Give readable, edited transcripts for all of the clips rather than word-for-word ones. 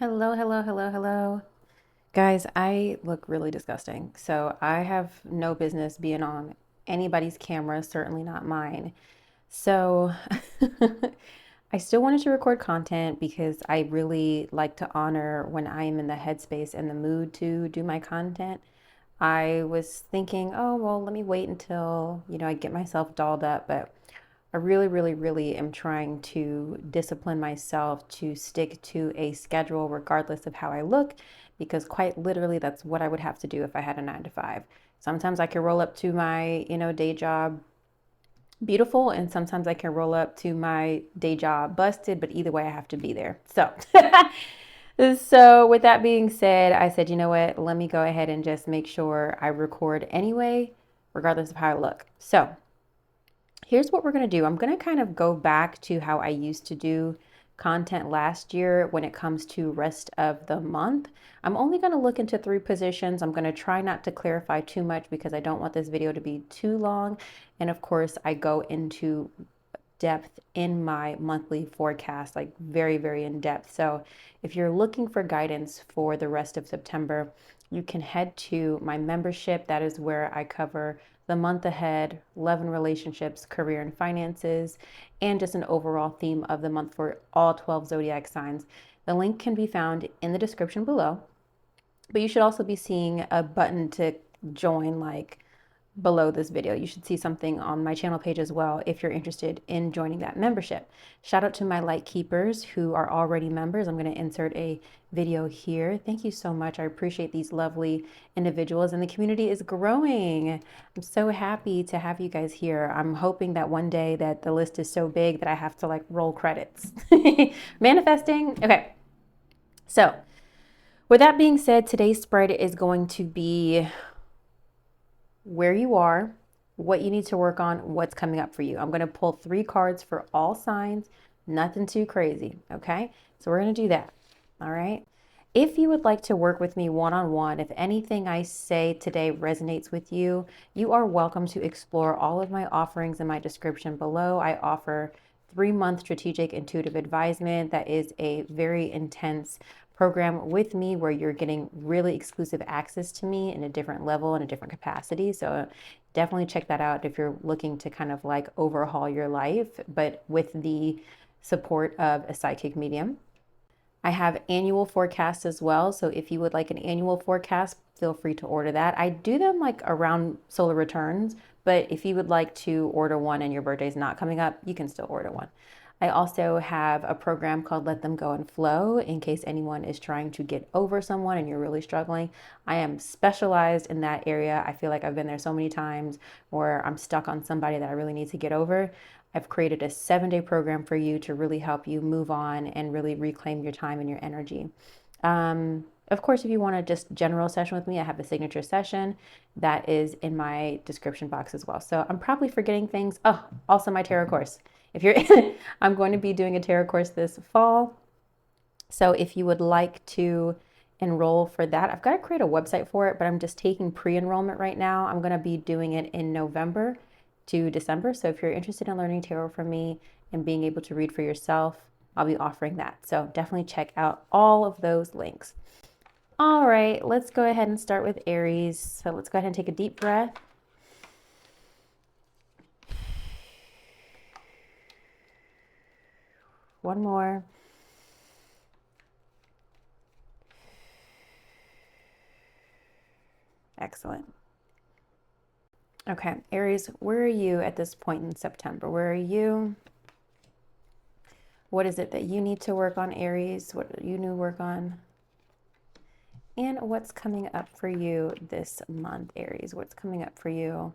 Hello, hello, hello, hello. Guys, I look really disgusting. So I have no business being on anybody's camera, certainly not mine. So I still wanted to record content because I really like to honor when I am in the headspace and the mood to do my content. I was thinking, oh, well, let me wait until, I get myself dolled up, but I really, really, really am trying to discipline myself to stick to a schedule regardless of how I look, because quite literally, that's what I would have to do if I had a 9 to 5. Sometimes I can roll up to my, day job beautiful, and sometimes I can roll up to my day job busted, but either way, I have to be there. So with that being said, I said, you know what, let me go ahead and just make sure I record anyway, regardless of how I look. So here's what we're going to do. I'm going to kind of go back to how I used to do content last year when it comes to rest of the month. I'm only going to look into 3 positions. I'm going to try not to clarify too much because I don't want this video to be too long. And of course, I go into depth in my monthly forecast, like very, very in depth. So if you're looking for guidance for the rest of September, you can head to my membership. That is where I cover the month ahead, love and relationships, career and finances, and just an overall theme of the month for all 12 zodiac signs. The link can be found in the description below, but you should also be seeing a button to join, like below this video. You should see something on my channel page as well if you're interested in joining that membership. Shout out to my Lightkeepers who are already members. I'm going to insert a video here. Thank you so much. I appreciate these lovely individuals, and the community is growing. I'm so happy to have you guys here. I'm hoping that one day that the list is so big that I have to like roll credits. Manifesting. Okay. So with that being said, today's spread is going to be where you are, what you need to work on, what's coming up for you. I'm going to pull 3 cards for all signs, nothing too crazy. Okay. So we're going to do that. All right. If you would like to work with me one-on-one, if anything I say today resonates with you, you are welcome to explore all of my offerings in my description below. I offer 3-month strategic intuitive advisement. That is a very intense program with me where you're getting really exclusive access to me in a different level and a different capacity. So definitely check that out if you're looking to kind of like overhaul your life, but with the support of a psychic medium. I have annual forecasts as well. So if you would like an annual forecast, feel free to order that. I do them like around solar returns, but if you would like to order one and your birthday is not coming up, you can still order one. I also have a program called Let Them Go and Flow in case anyone is trying to get over someone and you're really struggling. I am specialized in that area. I feel like I've been there so many times where I'm stuck on somebody that I really need to get over. I've created a 7-day program for you to really help you move on and really reclaim your time and your energy. Of course, if you want a just general session with me, I have a signature session that is in my description box as well. So I'm probably forgetting things. Oh, also my tarot course. If you're, I'm going to be doing a tarot course this fall. So if you would like to enroll for that, I've got to create a website for it, but I'm just taking pre-enrollment right now. I'm going to be doing it in November to December. So if you're interested in learning tarot from me and being able to read for yourself, I'll be offering that. So definitely check out all of those links. All right, let's go ahead and start with Aries. So let's go ahead and take a deep breath. One more. Excellent. Okay, Aries, where are you at this point in September? Where are you? What is it that you need to work on, Aries? What do you need to work on? And what's coming up for you this month, Aries? What's coming up for you?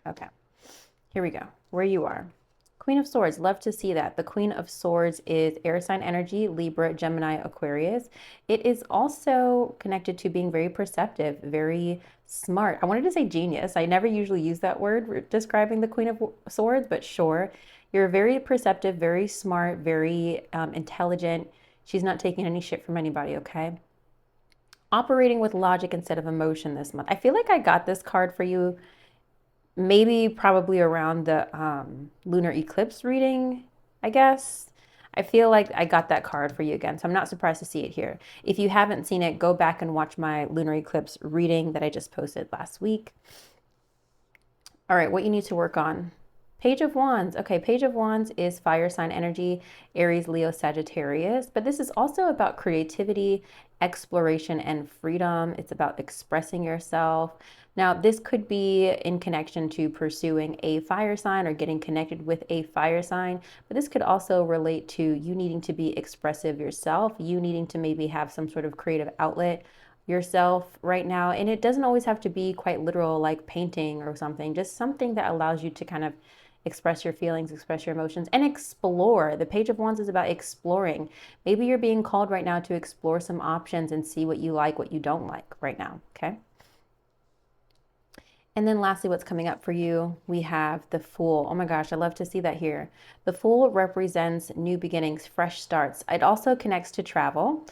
Okay, here we go. Where you are. Queen of Swords, love to see that. The Queen of Swords is air sign energy, Libra, Gemini, Aquarius. It is also connected to being very perceptive, very smart. I wanted to say genius. I never usually use that word describing the Queen of Swords, but sure. You're very perceptive, very smart, very intelligent. She's not taking any shit from anybody, okay? Operating with logic instead of emotion this month. I feel like I got this card for you maybe probably around the lunar eclipse reading, I guess. I feel like I got that card for you again, so I'm not surprised to see it here. If you haven't seen it, go back and watch my lunar eclipse reading that I just posted last week. All right, what you need to work on. Page of Wands. Okay, Page of Wands is fire sign energy, Aries, Leo, Sagittarius, but this is also about creativity, exploration, and freedom. It's about expressing yourself. Now, this could be in connection to pursuing a fire sign or getting connected with a fire sign, but this could also relate to you needing to be expressive yourself, you needing to maybe have some sort of creative outlet yourself right now. And it doesn't always have to be quite literal, like painting or something, just something that allows you to kind of express your feelings, express your emotions, and explore. The Page of Wands is about exploring. Maybe you're being called right now to explore some options and see what you like, what you don't like right now, okay? And then lastly, what's coming up for you, we have the Fool. Oh my gosh, I love to see that here. The Fool represents new beginnings, fresh starts. It also connects to travel,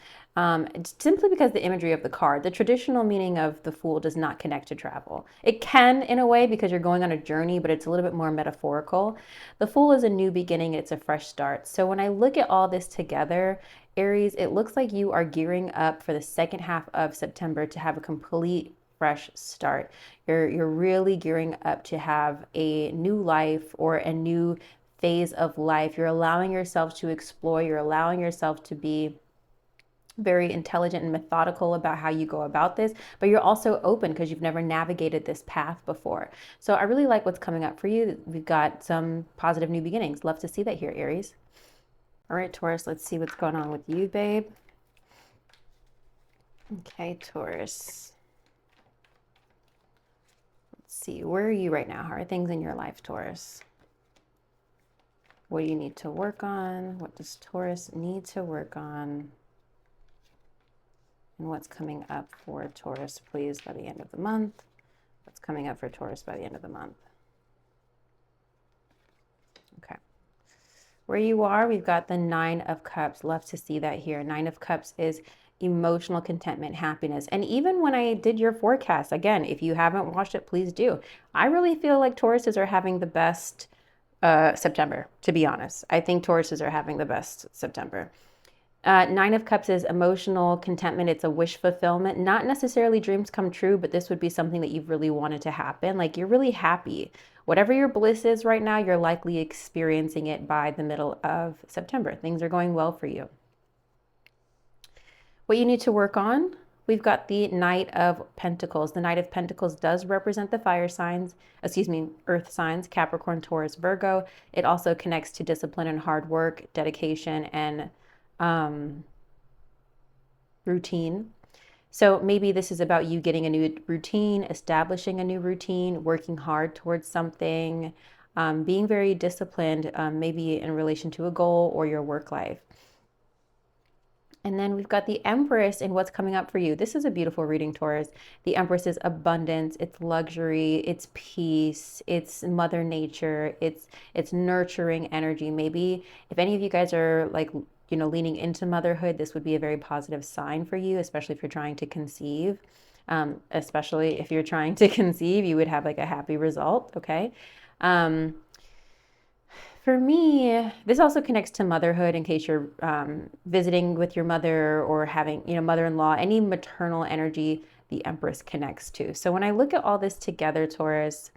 simply because the imagery of the card. The traditional meaning of the Fool does not connect to travel. It can in a way because you're going on a journey, but it's a little bit more metaphorical. The Fool is a new beginning. It's a fresh start. So when I look at all this together, Aries, it looks like you are gearing up for the second half of September to have a complete fresh start. You're really gearing up to have a new life or a new phase of life. You're allowing yourself to explore. You're allowing yourself to be very intelligent and methodical about how you go about this, but you're also open because you've never navigated this path before. So I really like what's coming up for you. We've got some positive new beginnings. Love to see that here, Aries. All right, Taurus, let's see what's going on with you, babe. Okay, Taurus. See, where are you right now? How are things in your life, Taurus? What do you need to work on? What does Taurus need to work on? And what's coming up for Taurus, please, by the end of the month? What's coming up for Taurus by the end of the month? Okay. Where you are, we've got the Nine of Cups. Love to see that here. Nine of Cups is emotional contentment, happiness. And even when I did your forecast, again, if you haven't watched it, please do. I really feel like Tauruses are having the best September, to be honest. I think Tauruses are having the best September. Nine of Cups is emotional contentment. It's a wish fulfillment, not necessarily dreams come true, but this would be something that you've really wanted to happen. Like you're really happy. Whatever your bliss is right now, you're likely experiencing it by the middle of September. Things are going well for you. What you need to work on, we've got the Knight of Pentacles. The Knight of Pentacles does represent the fire signs, earth signs, Capricorn, Taurus, Virgo. It also connects to discipline and hard work, dedication, and routine. So maybe this is about you getting a new routine, establishing a new routine, working hard towards something, being very disciplined, maybe in relation to a goal or your work life. And then we've got the Empress and what's coming up for you. This is a beautiful reading, Taurus. The Empress is abundance, it's luxury, it's peace, it's Mother Nature, it's nurturing energy. Maybe if any of you guys are like, leaning into motherhood, this would be a very positive sign for you, especially if you're trying to conceive. Especially if you're trying to conceive, you would have like a happy result, okay? For me, this also connects to motherhood in case you're visiting with your mother or having, mother-in-law, any maternal energy the Empress connects to. So when I look at all this together, Taurus,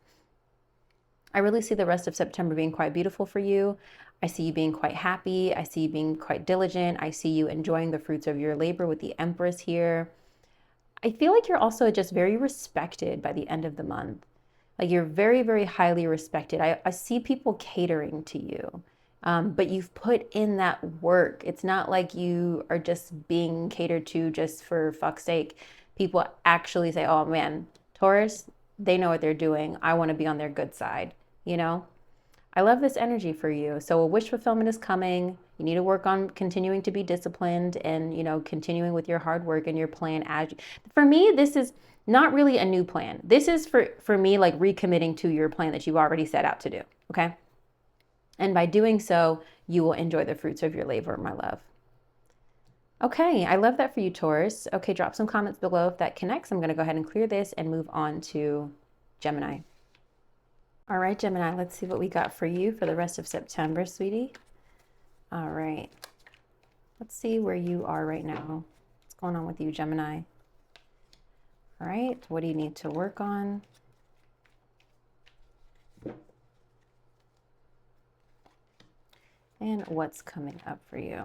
I really see the rest of September being quite beautiful for you. I see you being quite happy. I see you being quite diligent. I see you enjoying the fruits of your labor with the Empress here. I feel like you're also just very respected by the end of the month. Like you're very, very highly respected. I see people catering to you, but you've put in that work. It's not like you are just being catered to just for fuck's sake. People actually say, oh man, Taurus, they know what they're doing. I want to be on their good side, I love this energy for you. So a wish fulfillment is coming. You need to work on continuing to be disciplined and, continuing with your hard work and your plan. For me, this is not really a new plan. This is for me, like recommitting to your plan that you've already set out to do, okay? And by doing so, you will enjoy the fruits of your labor, my love. Okay, I love that for you, Taurus. Okay, drop some comments below if that connects. I'm gonna go ahead and clear this and move on to Gemini. All right, Gemini, let's see what we got for you for the rest of September, sweetie. All right. Let's see where you are right now. What's going on with you, Gemini? All right. What do you need to work on? And what's coming up for you?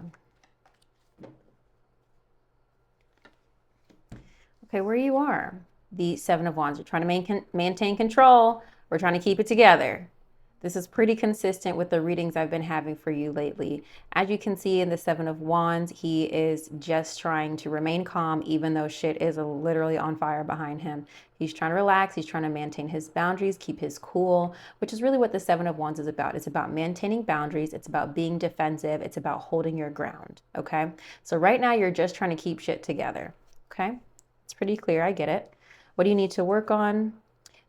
Okay, where you are. The Seven of Wands. You're trying to maintain control. We're trying to keep it together. This is pretty consistent with the readings I've been having for you lately. As you can see in the Seven of Wands, he is just trying to remain calm, even though shit is literally on fire behind him. He's trying to relax. He's trying to maintain his boundaries, keep his cool, which is really what the Seven of Wands is about. It's about maintaining boundaries. It's about being defensive. It's about holding your ground. Okay. So right now you're just trying to keep shit together. Okay. It's pretty clear. I get it. What do you need to work on?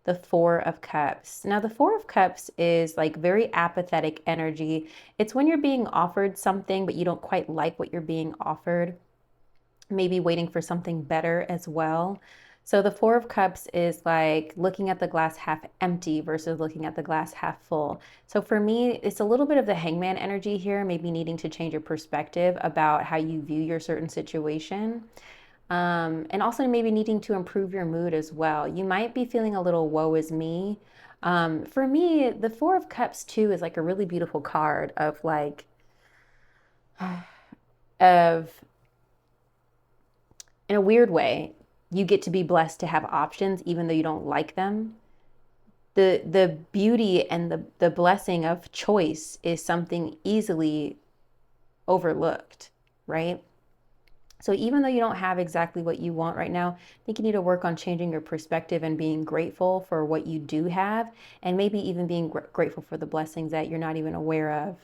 The Four of Cups. Now, the Four of Cups is like very apathetic energy. It's when you're being offered something, but you don't quite like what you're being offered. Maybe waiting for something better as well. So the Four of Cups is like looking at the glass half empty versus looking at the glass half full. So for me, it's a little bit of the Hangman energy here, maybe needing to change your perspective about how you view your certain situation. And also maybe needing to improve your mood as well. You might be feeling a little woe is me. For me, the Four of Cups too is like a really beautiful card of like, in a weird way, you get to be blessed to have options even though you don't like them. The beauty and the blessing of choice is something easily overlooked, right? So even though you don't have exactly what you want right now, I think you need to work on changing your perspective and being grateful for what you do have, and maybe even being grateful for the blessings that you're not even aware of.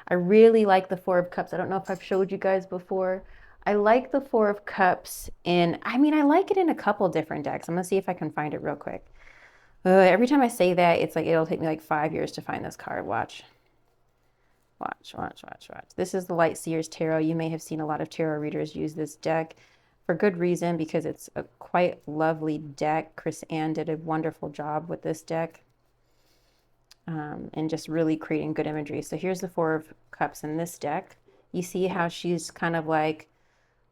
I really like the Four of Cups. I don't know if I've showed you guys before. I like the Four of Cups I like it in a couple different decks. I'm going to see if I can find it real quick. Every time I say that, it's like it'll take me like 5 years to find this card. Watch. Watch. This is the Light Seers Tarot. You may have seen a lot of tarot readers use this deck for good reason because it's a quite lovely deck. Chris Ann did a wonderful job with this deck and just really creating good imagery. So here's the Four of Cups in this deck. You see how she's kind of like,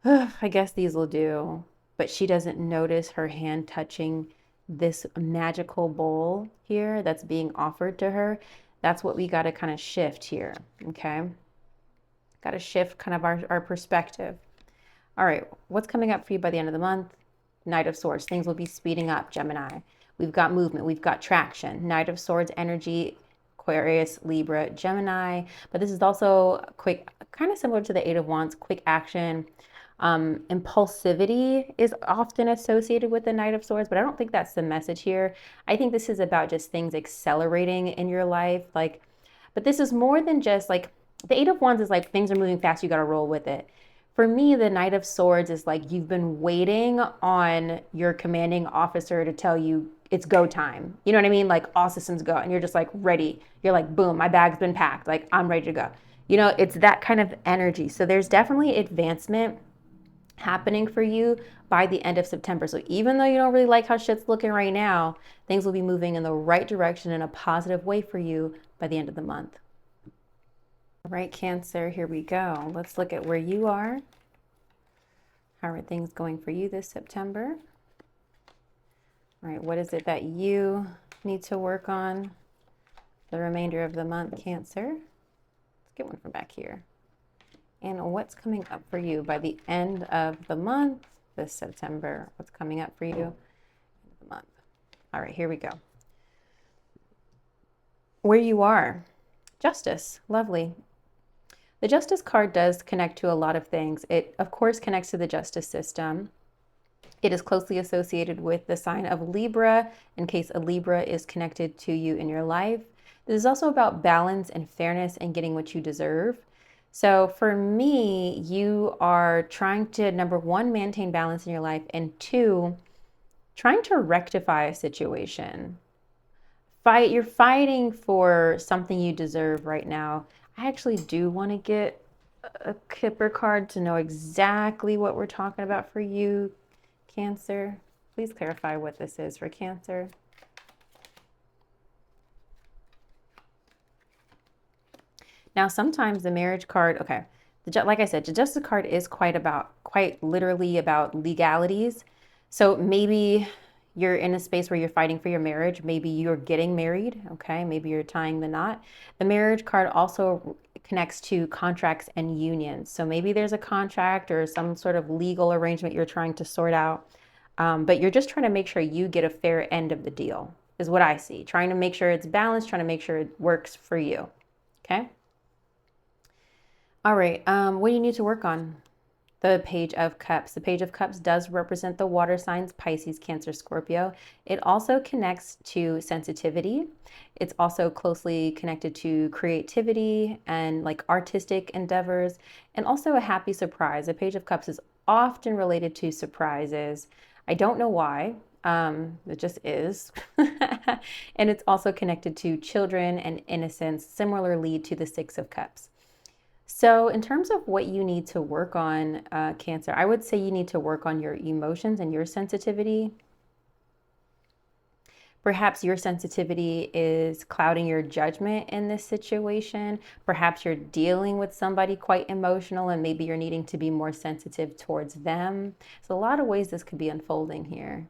I guess these will do, but she doesn't notice her hand touching this magical bowl here that's being offered to her. That's what we got to kind of shift here, okay? Got to shift kind of our perspective. All right, what's coming up for you by the end of the month? Knight of Swords. Things will be speeding up, Gemini. We've got movement. We've got traction. Knight of Swords energy, Aquarius, Libra, Gemini. But this is also quick, kind of similar to the Eight of Wands, quick action. Impulsivity is often associated with the Knight of Swords, but I don't think that's the message here. I think this is about just things accelerating in your life. But this is more than just like the Eight of Wands is like things are moving fast, you got to roll with it. For me, the Knight of Swords is like you've been waiting on your commanding officer to tell you it's go time. You know what I mean? Like all systems go, and you're just like ready. You're like, boom, my bag's been packed. Like I'm ready to go. You know, it's that kind of energy. So there's definitely advancement happening for you by the end of September. So even though you don't really like how shit's looking right now, things will be moving in the right direction in a positive way for you by the end of the month. All right, Cancer, here we go. Let's look at where you are. How are things going for you this September? All right, what is it that you need to work on the remainder of the month, Cancer? Let's get one from back here. And what's coming up for you by the end of the month this September? What's coming up for you end of the month? All right, here we go. Where you are. Justice. Lovely. The Justice card does connect to a lot of things. It, of course, connects to the justice system. It is closely associated with the sign of Libra, in case a Libra is connected to you in your life. This is also about balance and fairness and getting what you deserve. So for me, you are trying to, number one, maintain balance in your life, and two, trying to rectify a situation. You're fighting for something you deserve right now. I actually do want to get a Kipper card to know exactly what we're talking about for you, Cancer. Please clarify what this is for Cancer. Now, sometimes the marriage card, okay, like I said, the Justice card is quite literally about legalities. So maybe you're in a space where you're fighting for your marriage. Maybe you're getting married, okay? Maybe you're tying the knot. The marriage card also connects to contracts and unions. So maybe there's a contract or some sort of legal arrangement you're trying to sort out, but you're just trying to make sure you get a fair end of the deal, is what I see. Trying to make sure it's balanced, trying to make sure it works for you, okay? All right, what do you need to work on? The Page of Cups. The Page of Cups does represent the water signs, Pisces, Cancer, Scorpio. It also connects to sensitivity. It's also closely connected to creativity and like artistic endeavors, and also a happy surprise. The Page of Cups is often related to surprises. I don't know why. It just is. And it's also connected to children and innocence, similarly to the Six of Cups. So in terms of what you need to work on, Cancer, I would say you need to work on your emotions and your sensitivity. Perhaps your sensitivity is clouding your judgment in this situation. Perhaps you're dealing with somebody quite emotional and maybe you're needing to be more sensitive towards them. So a lot of ways this could be unfolding here.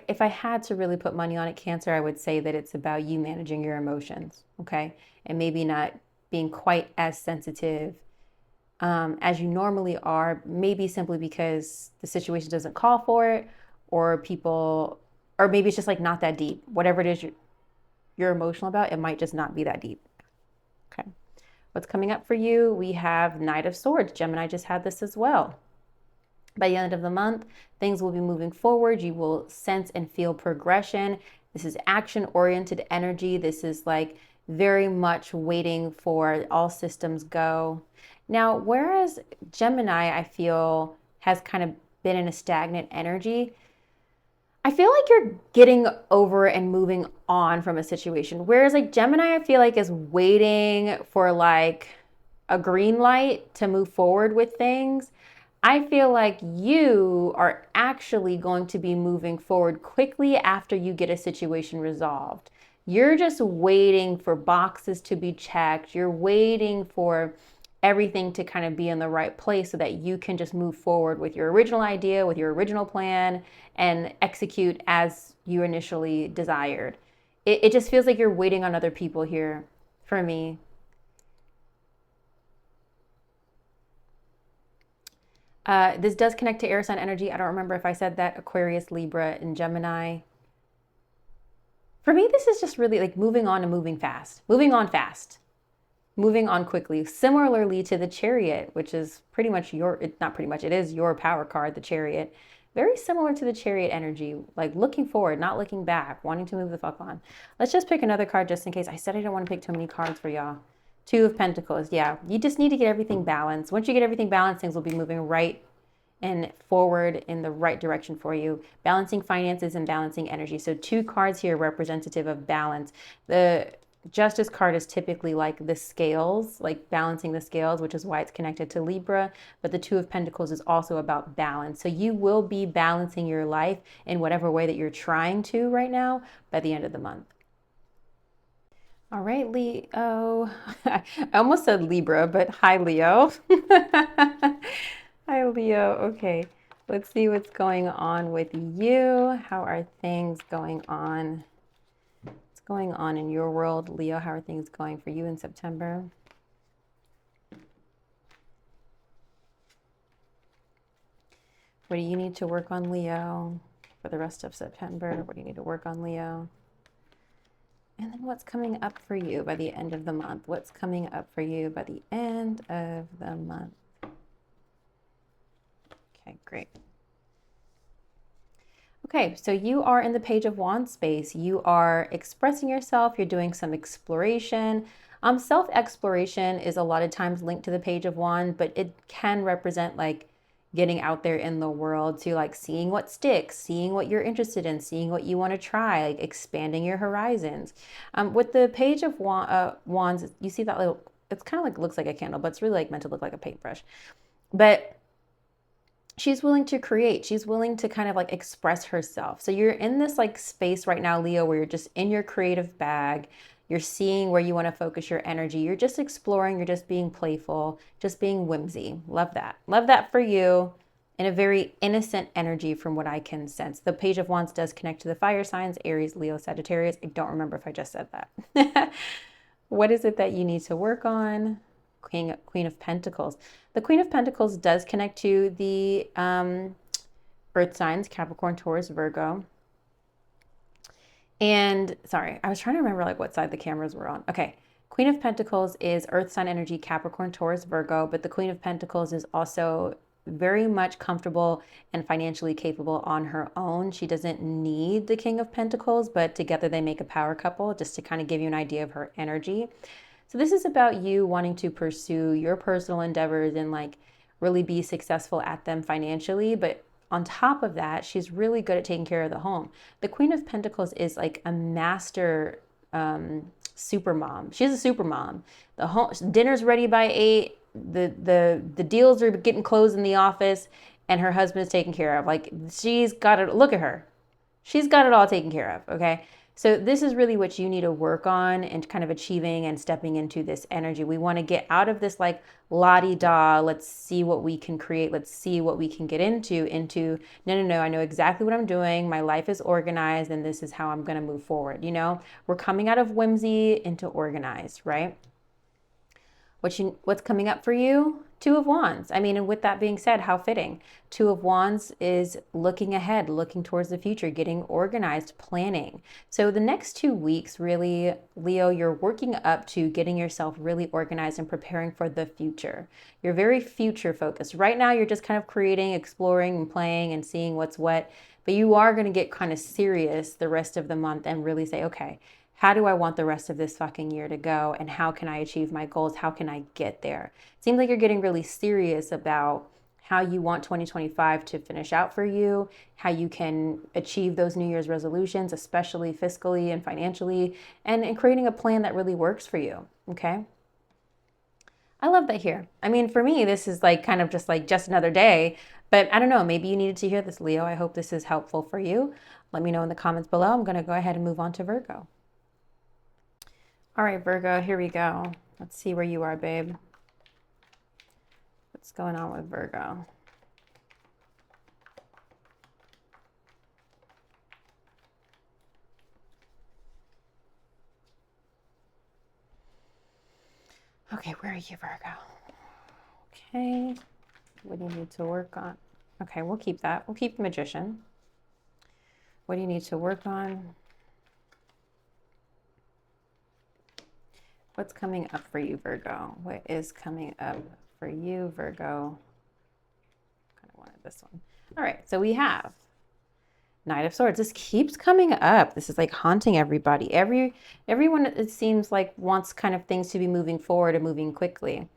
If I had to really put money on it, Cancer, I would say that it's about you managing your emotions, okay? And maybe not being quite as sensitive as you normally are, maybe simply because the situation doesn't call for it, or maybe it's just like not that deep. Whatever it is you're emotional about, it might just not be that deep, okay? What's coming up for you? We have Knight of Swords. Gemini just had this as well. By the end of the month, things will be moving forward. You will sense and feel progression. This is action-oriented energy. This is like very much waiting for all systems go. Now, whereas Gemini, I feel, has kind of been in a stagnant energy, I feel like you're getting over and moving on from a situation. Whereas like Gemini, I feel like is waiting for like a green light to move forward with things. I feel like you are actually going to be moving forward quickly after you get a situation resolved. You're just waiting for boxes to be checked. You're waiting for everything to kind of be in the right place so that you can just move forward with your original idea, with your original plan, and execute as you initially desired. It just feels like you're waiting on other people here for me. This does connect to air sign energy. I don't remember if I said that. Aquarius, Libra, and Gemini. For me, this is just really like moving on and moving fast. Moving on fast. Moving on quickly. Similarly to the Chariot, which is pretty much not pretty much, it is your power card, the Chariot. Very similar to the Chariot energy, like looking forward, not looking back, wanting to move the fuck on. Let's just pick another card just in case. I said I don't want to pick too many cards for y'all. Two of Pentacles. Yeah, you just need to get everything balanced. Once you get everything balanced, things will be moving right and forward in the right direction for you. Balancing finances and balancing energy. So two cards here representative of balance. The Justice card is typically like the scales, like balancing the scales, which is why it's connected to Libra. But the Two of Pentacles is also about balance. So you will be balancing your life in whatever way that you're trying to right now by the end of the month. All right, Leo. I almost said Libra, but hi, Leo. Hi, Leo. Okay, let's see what's going on with you. How are things going on? What's going on in your world, Leo? How are things going for you in September? What do you need to work on, Leo, for the rest of September? What do you need to work on, Leo? And then what's coming up for you by the end of the month? What's coming up for you by the end of the month? Okay, great. Okay, so you are in the Page of Wands space. You are expressing yourself. You're doing some exploration. Self-exploration is a lot of times linked to the Page of Wands, but it can represent like getting out there in the world to like seeing what sticks, seeing what you're interested in, seeing what you want to try, like expanding your horizons. With the Page of Wands, you see that little, it's kind of like looks like a candle, but it's really like meant to look like a paintbrush. But she's willing to create. She's willing to kind of like express herself. So you're in this like space right now, Leo, where you're just in your creative bag. You're seeing where you want to focus your energy. You're just exploring. You're just being playful, just being whimsy. Love that. Love that for you. In a very innocent energy from what I can sense. The Page of Wands does connect to the fire signs, Aries, Leo, Sagittarius. I don't remember if I just said that. What is it that you need to work on? Queen of Pentacles. The Queen of Pentacles does connect to the earth signs, Capricorn, Taurus, Virgo. And sorry, I was trying to remember like what side the cameras were on. Okay. Queen of Pentacles is earth sign energy, Capricorn, Taurus, Virgo, but the Queen of Pentacles is also very much comfortable and financially capable on her own. She doesn't need the King of Pentacles, but together they make a power couple, just to kind of give you an idea of her energy. So this is about you wanting to pursue your personal endeavors and like really be successful at them financially. But on top of that, she's really good at taking care of the home. The Queen of Pentacles is like a master super mom. She's a super mom. The home dinner's ready by 8. The deals are getting closed in the office, and her husband is taken care of. Like, she's got it. Look at her. She's got it all taken care of. Okay. So this is really what you need to work on and kind of achieving and stepping into this energy. We want to get out of this like la-di-da, let's see what we can create. Let's see what we can get into no, I know exactly what I'm doing. My life is organized and this is how I'm going to move forward. You know, we're coming out of whimsy into organized, right? What's coming up for you? Two of Wands. I mean, and with that being said, how fitting. Two of Wands is looking ahead, looking towards the future, getting organized, planning. So the next 2 weeks, really, Leo, you're working up to getting yourself really organized and preparing for the future. You're very future focused. Right now, you're just kind of creating, exploring, and playing and seeing what's what. But you are going to get kind of serious the rest of the month and really say, okay, how do I want the rest of this fucking year to go? And how can I achieve my goals? How can I get there? It seems like you're getting really serious about how you want 2025 to finish out for you, how you can achieve those New Year's resolutions, especially fiscally and financially, and creating a plan that really works for you. Okay. I love that here. I mean, for me, this is like kind of just like just another day, but I don't know, maybe you needed to hear this, Leo. I hope this is helpful for you. Let me know in the comments below. I'm going to go ahead and move on to Virgo. All right, Virgo, here we go. Let's see where you are, babe. What's going on with Virgo? Okay, where are you, Virgo? Okay, what do you need to work on? Okay, we'll keep that. We'll keep the Magician. What do you need to work on? What's coming up for you, Virgo? What is coming up for you, Virgo? Kind of wanted this one. All right, so we have Knight of Swords. This keeps coming up. This is like haunting everybody. Everyone, it seems like, wants kind of things to be moving forward and moving quickly.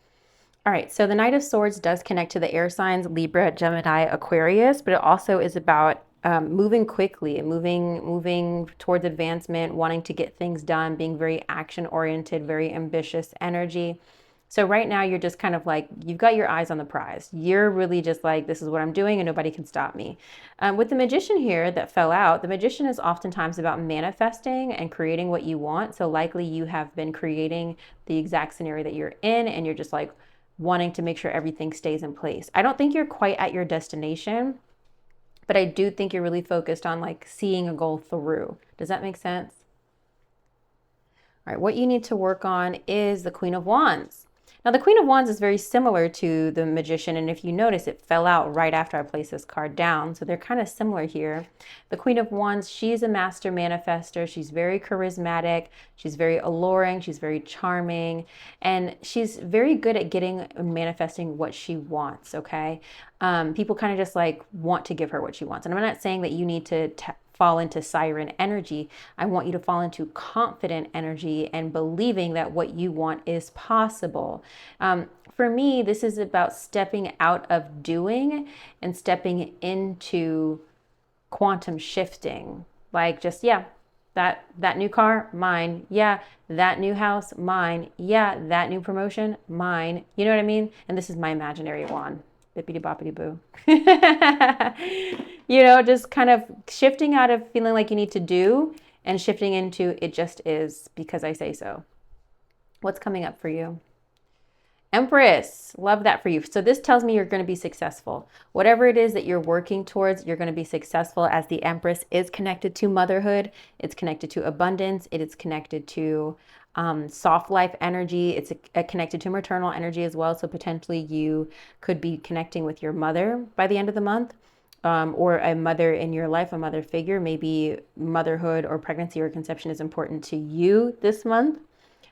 All right, so the Knight of Swords does connect to the air signs, Libra, Gemini, Aquarius, but it also is about moving quickly and moving towards advancement, wanting to get things done, being very action-oriented, very ambitious energy. So right now you're just kind of like, you've got your eyes on the prize. You're really just like, this is what I'm doing and nobody can stop me. With the Magician here that fell out, the Magician is oftentimes about manifesting and creating what you want. So likely you have been creating the exact scenario that you're in and you're just like wanting to make sure everything stays in place. I don't think you're quite at your destination, but I do think you're really focused on like seeing a goal through. Does that make sense? All right, what you need to work on is the Queen of Wands. Now, the Queen of Wands is very similar to the Magician, and if you notice, it fell out right after I placed this card down, so they're kind of similar here. The Queen of Wands, she's a master manifester. She's very charismatic. She's very alluring. She's very charming, and she's very good at getting and manifesting what she wants, okay? People kind of just like want to give her what she wants, and I'm not saying that you need to fall into siren energy. I want you to fall into confident energy and believing that what you want is possible. For me, this is about stepping out of doing and stepping into quantum shifting. Like just, yeah, that new car, mine. Yeah, that new house, mine. Yeah, that new promotion, mine. You know what I mean? And this is my imaginary wand. Bippity boppity boo. You know, just kind of shifting out of feeling like you need to do and shifting into it just is because I say so. What's coming up for you? Empress, love that for you. So this tells me you're going to be successful. Whatever it is that you're working towards, you're going to be successful, as the Empress is connected to motherhood. It's connected to abundance. It is connected to soft life energy. It's connected to maternal energy as well. So potentially you could be connecting with your mother by the end of the month, or a mother in your life, a mother figure. Maybe motherhood or pregnancy or conception is important to you this month.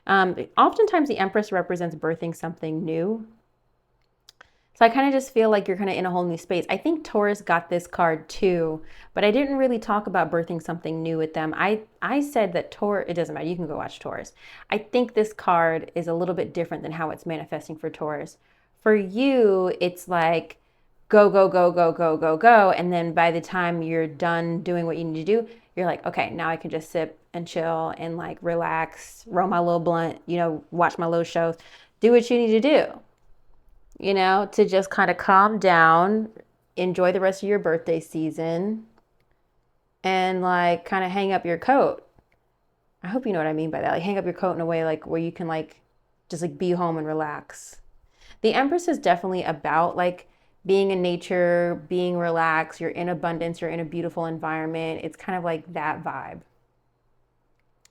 Oftentimes the Empress represents birthing something new. So I kind of just feel like you're kind of in a whole new space. I think Taurus got this card too, but I didn't really talk about birthing something new with them. I said that Taurus, it doesn't matter, you can go watch Taurus. I think this card is a little bit different than how it's manifesting for Taurus. For you, it's like go, go, go, go, go, go, go. And then by the time you're done doing what you need to do, you're like, okay, now I can just sip and chill and like relax, roll my little blunt, you know, watch my little shows, do what you need to do, you know, to just kind of calm down, enjoy the rest of your birthday season, and like kind of hang up your coat. I hope you know what I mean by that. Like hang up your coat in a way like where you can like just like be home and relax. The Empress is definitely about like being in nature, being relaxed, you're in abundance, you're in a beautiful environment. It's kind of like that vibe.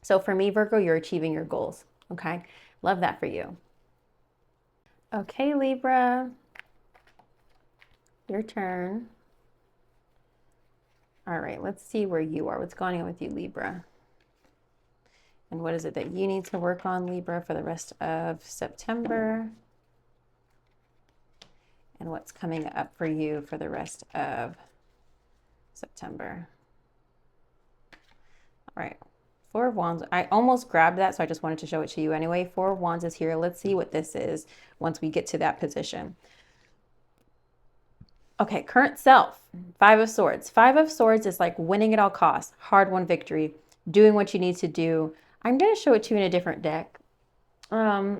So for me, Virgo, you're achieving your goals. Okay. Love that for you. Okay, Libra, your turn. All right, let's see where you are. What's going on with you, Libra? And what is it that you need to work on, Libra, for the rest of September? And what's coming up for you for the rest of September? All right. Four of Wands. I almost grabbed that, so I just wanted to show it to you anyway. Four of Wands is here. Let's see what this is once we get to that position. Okay, current self. Five of Swords. Five of Swords is like winning at all costs, hard-won victory, doing what you need to do. I'm going to show it to you in a different deck. I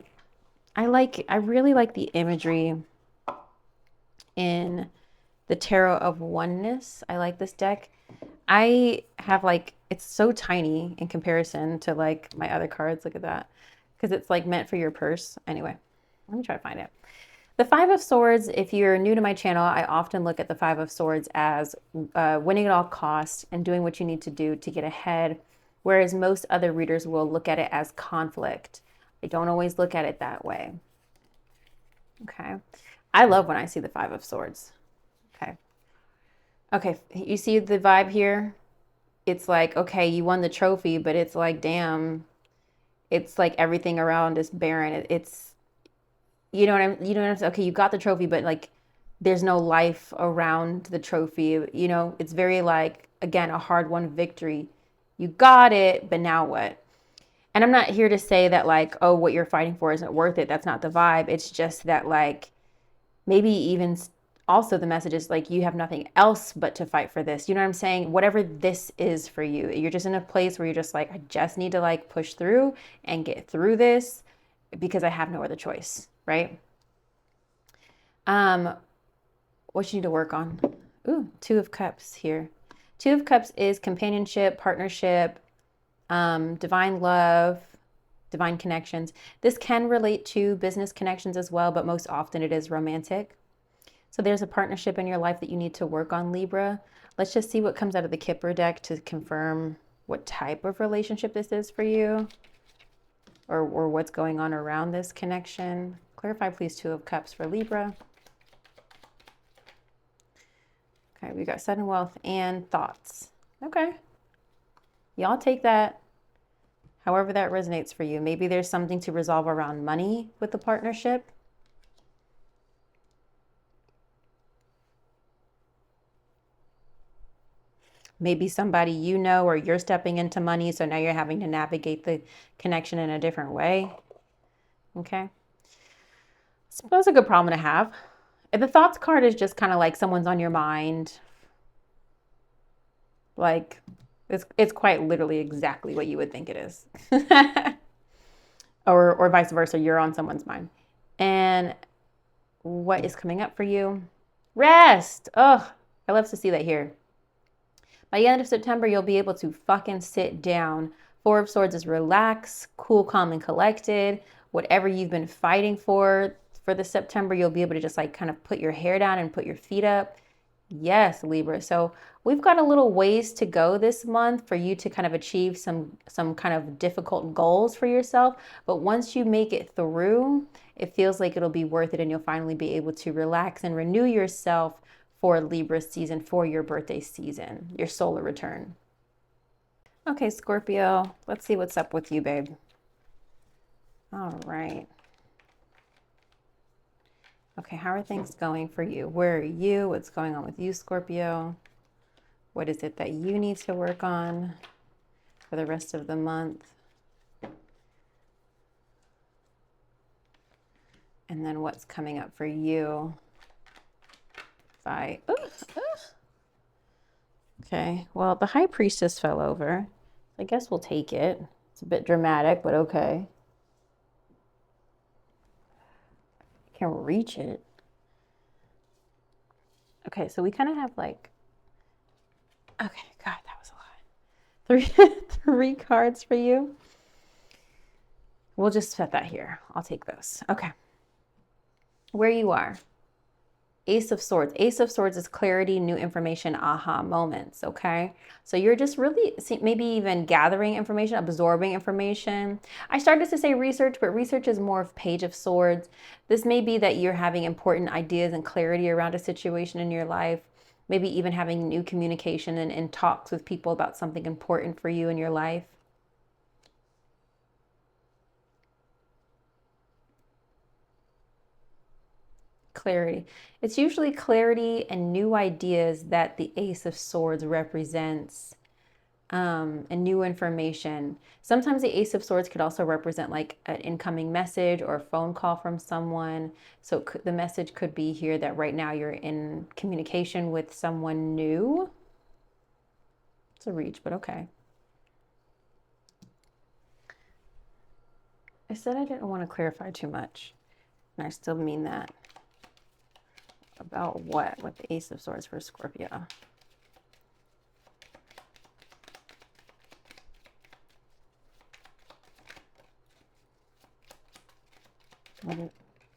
really like the imagery in the Tarot of Oneness. I like this deck. I have like, it's so tiny in comparison to like my other cards. Look at that. Because it's like meant for your purse. Anyway, let me try to find it. The Five of Swords, if you're new to my channel, I often look at the Five of Swords as winning at all costs and doing what you need to do to get ahead. Whereas most other readers will look at it as conflict. I don't always look at it that way. Okay. I love when I see the Five of Swords. Okay. Okay, you see the vibe here? It's like, okay, you won the trophy, but it's like, damn, it's like everything around is barren. It's, you know what I'm saying? Okay, you got the trophy, but like there's no life around the trophy. You know, it's very like, again, a hard-won victory. You got it, but now what? And I'm not here to say that like, oh, what you're fighting for isn't worth it. That's not the vibe. It's just that like, maybe even also the message is like, you have nothing else but to fight for this. You know what I'm saying? Whatever this is for you, you're just in a place where you're just like, I just need to like push through and get through this because I have no other choice, right? What you need to work on? Ooh, Two of Cups here. Two of Cups is companionship, partnership, divine love, divine connections. This can relate to business connections as well, but most often it is romantic. So there's a partnership in your life that you need to work on, Libra. Let's just see what comes out of the Kipper deck to confirm what type of relationship this is for you, or what's going on around this connection. Clarify, please, Two of Cups for Libra. Okay, we got sudden wealth and thoughts. Okay. Y'all take that however that resonates for you. Maybe there's something to resolve around money with the partnership. Maybe somebody you know, or you're stepping into money, so now you're having to navigate the connection in a different way. Okay. I suppose a good problem to have. And the thoughts card is just kind of like someone's on your mind. Like, it's quite literally exactly what you would think it is. or vice versa, you're on someone's mind. And what is coming up for you? Rest. Oh, I love to see that here. By the end of September, you'll be able to fucking sit down. Four of Swords is relax, cool, calm, and collected. Whatever you've been fighting for this September, you'll be able to just like kind of put your hair down and put your feet up. Yes, Libra. So we've got a little ways to go this month for you to kind of achieve some kind of difficult goals for yourself. But once you make it through, it feels like it'll be worth it, and you'll finally be able to relax and renew yourself for Libra season, for your birthday season, your solar return. Okay, Scorpio, let's see what's up with you, babe. All right. Okay, how are things going for you? Where are you? What's going on with you, Scorpio? What is it that you need to work on for the rest of the month? And then what's coming up for you? Okay, well, the High Priestess fell over. I guess we'll take it. It's a bit dramatic, but okay. I can't reach it. Okay, so we kind of have like, okay, God, that was a lot. Three cards for you. We'll just set that here. I'll take those. Okay. Where you are. Ace of Swords. Ace of Swords is clarity, new information, aha moments, okay? So you're just really maybe even gathering information, absorbing information. I started to say research, but research is more of Page of Swords. This may be that you're having important ideas and clarity around a situation in your life, maybe even having new communication and talks with people about something important for you in your life. Clarity. It's usually clarity and new ideas that the Ace of Swords represents, and new information. Sometimes the Ace of Swords could also represent like an incoming message or a phone call from someone. So the message could be here that right now you're in communication with someone new. It's a reach, but okay. I said I didn't want to clarify too much, and I still mean that. About what with the Ace of Swords for Scorpio?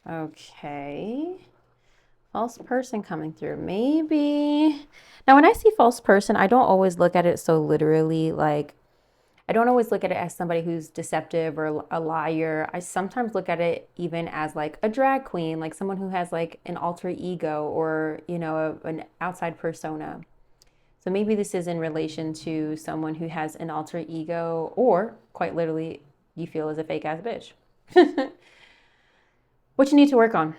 Okay. False person coming through. Maybe. Now, when I see false person, I don't always look at it so literally. Like, I don't always look at it as somebody who's deceptive or a liar. I sometimes look at it even as like a drag queen, like someone who has like an alter ego or, you know, an outside persona. So maybe this is in relation to someone who has an alter ego, or quite literally you feel as a fake ass bitch. What you need to work on.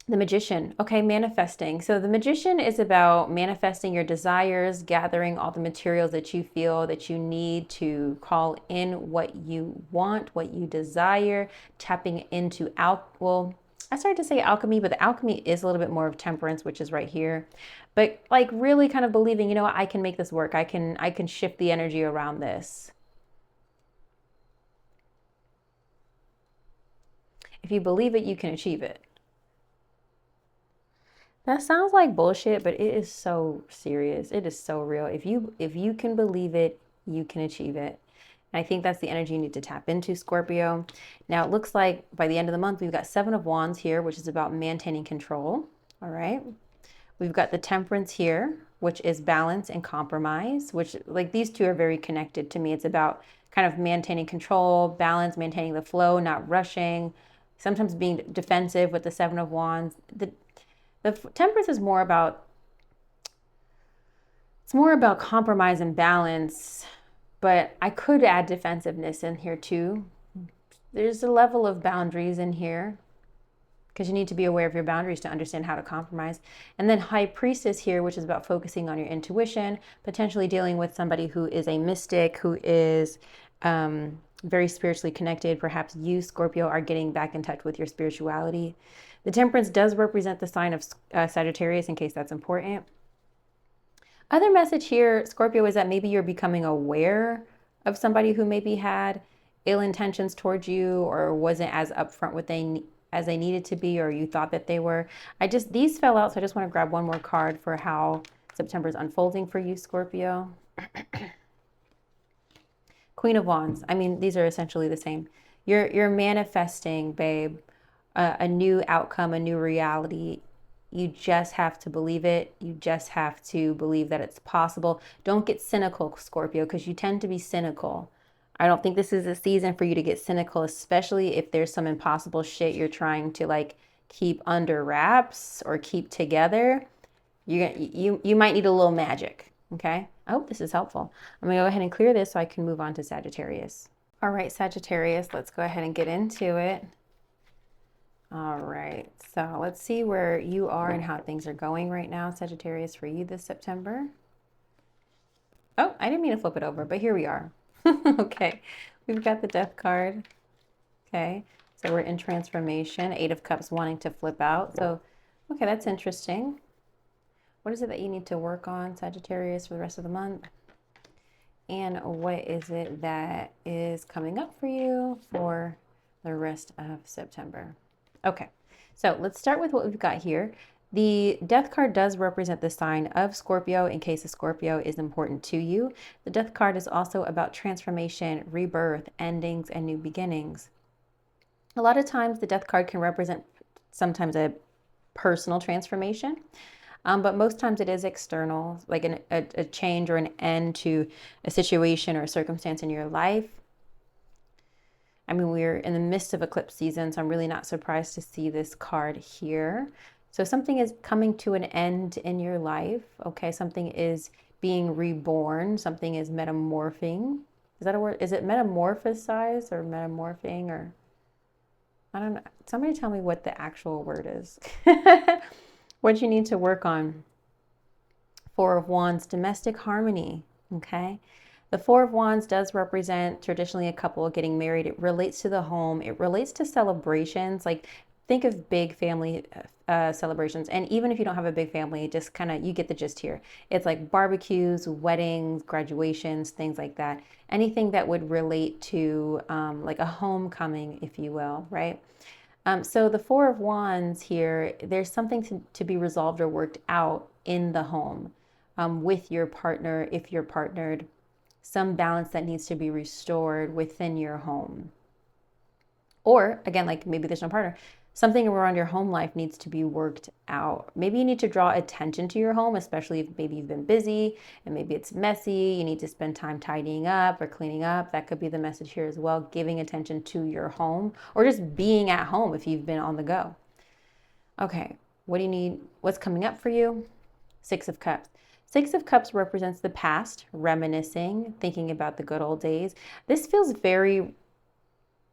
The Magician. Okay, manifesting. So the Magician is about manifesting your desires, gathering all the materials that you feel that you need to call in what you want, what you desire, tapping into well, I started to say alchemy, but the alchemy is a little bit more of temperance, which is right here. But like really kind of believing, you know what, I can make this work. I can shift the energy around this. If you believe it, you can achieve it. That sounds like bullshit, but it is so serious. It is so real. If you can believe it, you can achieve it. And I think that's the energy you need to tap into, Scorpio. Now, it looks like by the end of the month, we've got Seven of Wands here, which is about maintaining control. All right. We've got the Temperance here, which is balance and compromise, which like these two are very connected to me. It's about kind of maintaining control, balance, maintaining the flow, not rushing, sometimes being defensive with the Seven of Wands. The Temperance is more about, it's more about compromise and balance, but I could add defensiveness in here too. There's a level of boundaries in here because you need to be aware of your boundaries to understand how to compromise. And then High Priestess here, which is about focusing on your intuition, potentially dealing with somebody who is a mystic, who is very spiritually connected. Perhaps you, Scorpio, are getting back in touch with your spirituality. The Temperance does represent the sign of Sagittarius, in case that's important. Other message here, Scorpio, is that maybe you're becoming aware of somebody who maybe had ill intentions towards you or wasn't as upfront as they needed to be, or you thought that they were. These fell out, so I just want to grab one more card for how September is unfolding for you, Scorpio. Queen of Wands. I mean, these are essentially the same. You're manifesting, babe, a new outcome, a new reality. You just have to believe it. You just have to believe that it's possible. Don't get cynical, Scorpio, because you tend to be cynical. I don't think this is a season for you to get cynical, especially if there's some impossible shit you're trying to like keep under wraps or keep together. You might need a little magic, okay? I hope this is helpful. I'm gonna go ahead and clear this so I can move on to Sagittarius. All right, Sagittarius, let's go ahead and get into it. All right, so let's see where you are and how things are going right now, Sagittarius, for you this September. Oh, I didn't mean to flip it over, but here we are. Okay, we've got the Death card. Okay, so we're in transformation, 8 of Cups wanting to flip out. So, okay, that's interesting. What is it that you need to work on, Sagittarius, for the rest of the month? And what is it that is coming up for you for the rest of September? Okay, so let's start with what we've got here. The Death card does represent the sign of Scorpio in case a Scorpio is important to you. The Death card is also about transformation, rebirth, endings, and new beginnings. A lot of times the Death card can represent sometimes a personal transformation. But most times it is external, like a change or an end to a situation or a circumstance in your life. I mean, we're in the midst of eclipse season, so I'm really not surprised to see this card here. So something is coming to an end in your life, okay? Something is being reborn. Something is metamorphing. Is that a word? Is it metamorphosized or metamorphing or... I don't know. Somebody tell me what the actual word is. What you need to work on. 4 of Wands, domestic harmony, okay? The 4 of Wands does represent traditionally a couple getting married. It relates to the home. It relates to celebrations. Like, think of big family celebrations. And even if you don't have a big family, just kind of, you get the gist here. It's like barbecues, weddings, graduations, things like that. Anything that would relate to like a homecoming, if you will, right? So the 4 of Wands here, there's something to be resolved or worked out in the home with your partner, if you're partnered, some balance that needs to be restored within your home. Or again, like maybe there's no partner, something around your home life needs to be worked out. Maybe you need to draw attention to your home, especially if maybe you've been busy and maybe it's messy. You need to spend time tidying up or cleaning up. That could be the message here as well, giving attention to your home or just being at home if you've been on the go. Okay, what do you need? What's coming up for you? 6 of Cups. 6 of Cups represents the past, reminiscing, thinking about the good old days. This feels very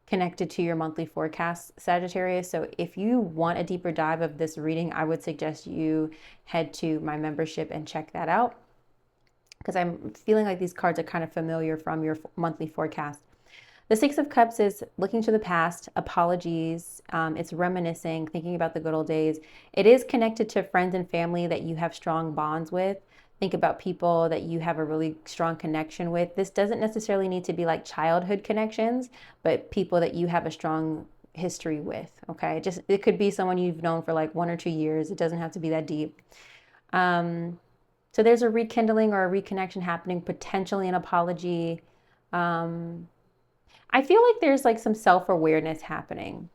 connected to your monthly forecast, Sagittarius. So if you want a deeper dive of this reading, I would suggest you head to my membership and check that out, because I'm feeling like these cards are kind of familiar from your monthly forecast. The 6 of Cups is looking to the past, apologies. It's reminiscing, thinking about the good old days. It is connected to friends and family that you have strong bonds with. Think about people that you have a really strong connection with. This doesn't necessarily need to be like childhood connections, but people that you have a strong history with, okay? It could be someone you've known for like 1 or 2 years. It doesn't have to be that deep. So there's a rekindling or a reconnection happening, potentially an apology. I feel like there's like some self-awareness happening.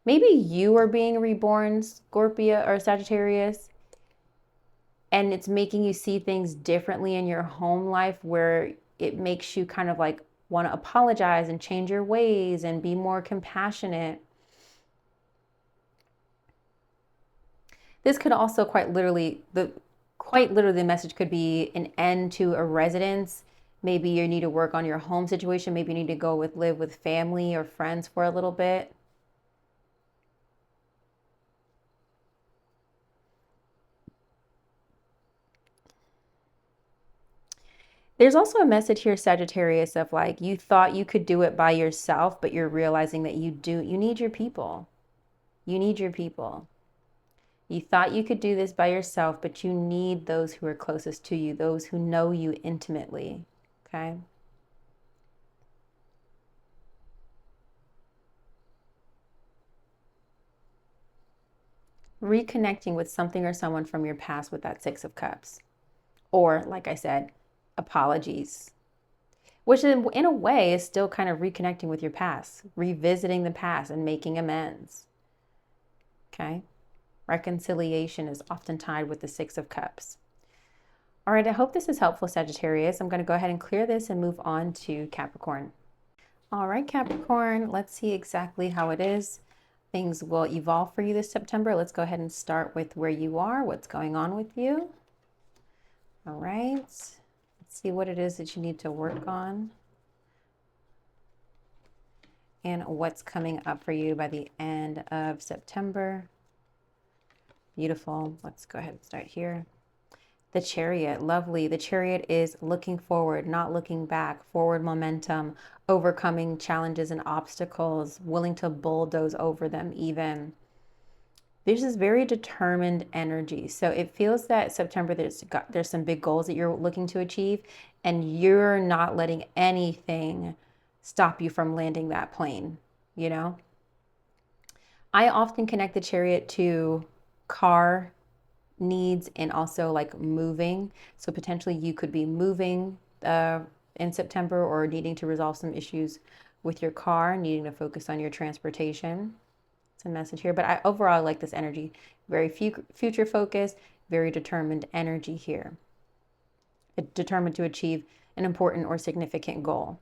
Maybe you are being reborn, Scorpio or Sagittarius, and it's making you see things differently in your home life, where it makes you kind of like want to apologize and change your ways and be more compassionate. This could also quite literally, the message could be an end to a residence. Maybe you need to work on your home situation. Maybe you need to live with family or friends for a little bit. There's also a message here, Sagittarius, of like, you thought you could do it by yourself, but you're realizing that you need your people. You need your people. You thought you could do this by yourself, but you need those who are closest to you, those who know you intimately, okay? reconnecting with something or someone from your past with that Six of Cups. Or, like I said, apologies, which in a way is still kind of reconnecting with your past, revisiting the past and making amends. Okay? Reconciliation is often tied with the Six of Cups. All right, I hope this is helpful, Sagittarius. I'm going to go ahead and clear this and move on to Capricorn. All right, Capricorn, let's see exactly how it is. Things will evolve for you this September. Let's go ahead and start with where you are, what's going on with you. All right, let's see what it is that you need to work on and what's coming up for you by the end of September. Beautiful. Let's go ahead and start here. The Chariot, lovely. The Chariot is looking forward, not looking back, forward momentum, overcoming challenges and obstacles, willing to bulldoze over them even. This is very determined energy. So it feels that September, there's some big goals that you're looking to achieve, and you're not letting anything stop you from landing that plane, you know? I often connect the Chariot to car needs and also like moving. So potentially you could be moving in September or needing to resolve some issues with your car, needing to focus on your transportation. It's a message here, but I overall like this energy. Very future focused, very determined energy here. Determined to achieve an important or significant goal.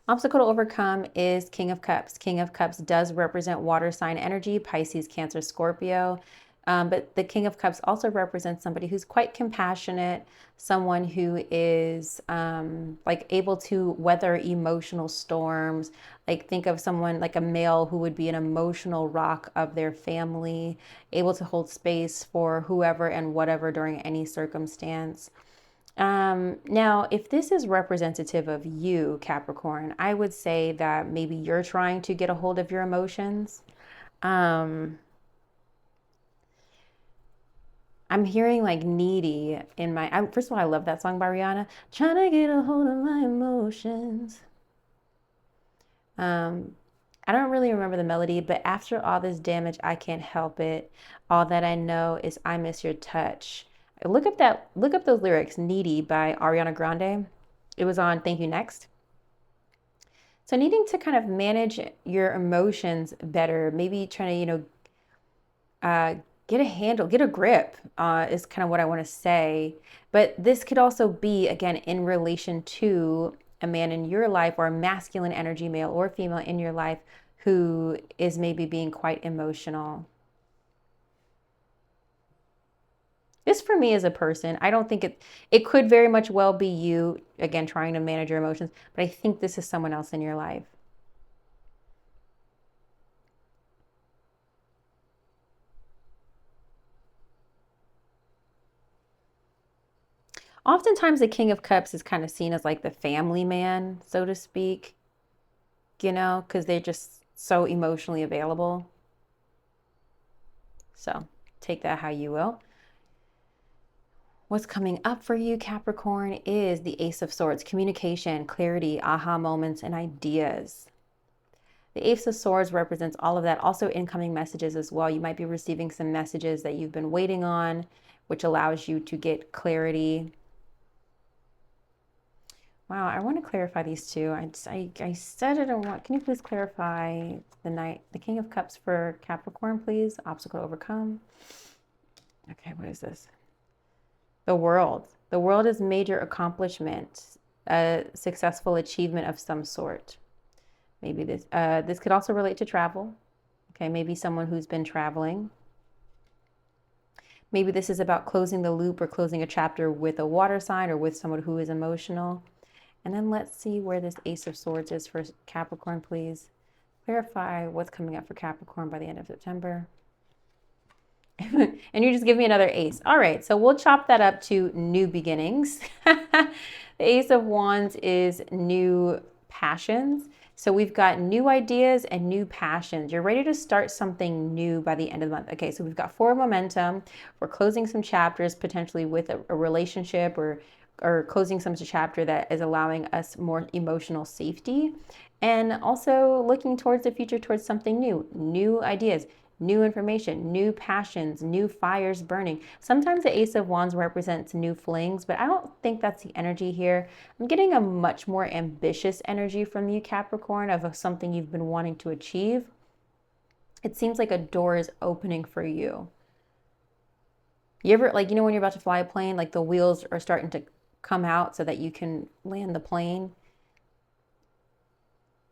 Obstacle to overcome is King of Cups. King of Cups does represent water sign energy, Pisces, Cancer, Scorpio. But the King of Cups also represents somebody who's quite compassionate, someone who is like able to weather emotional storms. Like think of someone like a male who would be an emotional rock of their family, able to hold space for whoever and whatever during any circumstance. Now, if this is representative of you, Capricorn, I would say that maybe you're trying to get a hold of your emotions. I'm hearing like needy in my, first of all, I love that song by Rihanna, trying to get a hold of my emotions. I don't really remember the melody, but after all this damage, I can't help it. All that I know is I miss your touch. Look up those lyrics, Needy by Ariana Grande. It was on Thank You Next. So needing to kind of manage your emotions better, maybe trying to, get a handle, get a grip is kind of what I want to say. But this could also be, again, in relation to a man in your life or a masculine energy, male or female in your life, who is maybe being quite emotional. This for me as a person, I don't think it could very much well be you, again, trying to manage your emotions, but I think this is someone else in your life. Oftentimes the King of Cups is kind of seen as like the family man, so to speak, because they're just so emotionally available. So take that how you will. What's coming up for you, Capricorn, is the Ace of Swords, communication, clarity, aha moments, and ideas. The Ace of Swords represents all of that, also incoming messages as well. You might be receiving some messages that you've been waiting on, which allows you to get clarity. Wow, I want to clarify these two. I said I don't want. Can you please clarify the King of Cups for Capricorn, please? Obstacle to overcome. Okay, what is this? The World. The World is major accomplishment, a successful achievement of some sort. Maybe this could also relate to travel. Okay, maybe someone who's been traveling. Maybe this is about closing the loop or closing a chapter with a water sign or with someone who is emotional. And then let's see where this Ace of Swords is for Capricorn, please. Clarify what's coming up for Capricorn by the end of September. And you just give me another ace. All right, so we'll chop that up to new beginnings. The Ace of Wands is new passions. So we've got new ideas and new passions. You're ready to start something new by the end of the month. Okay, so we've got forward momentum. We're closing some chapters potentially with a relationship or closing some chapter that is allowing us more emotional safety, and also looking towards the future, towards something new ideas, new information, new passions, new fires burning. Sometimes the Ace of Wands represents new flings, but I don't think that's the energy here. I'm getting a much more ambitious energy from you, Capricorn, of something you've been wanting to achieve. It seems like a door is opening for you. You ever, like, you know, when you're about to fly a plane, like the wheels are starting to come out so that you can land the plane?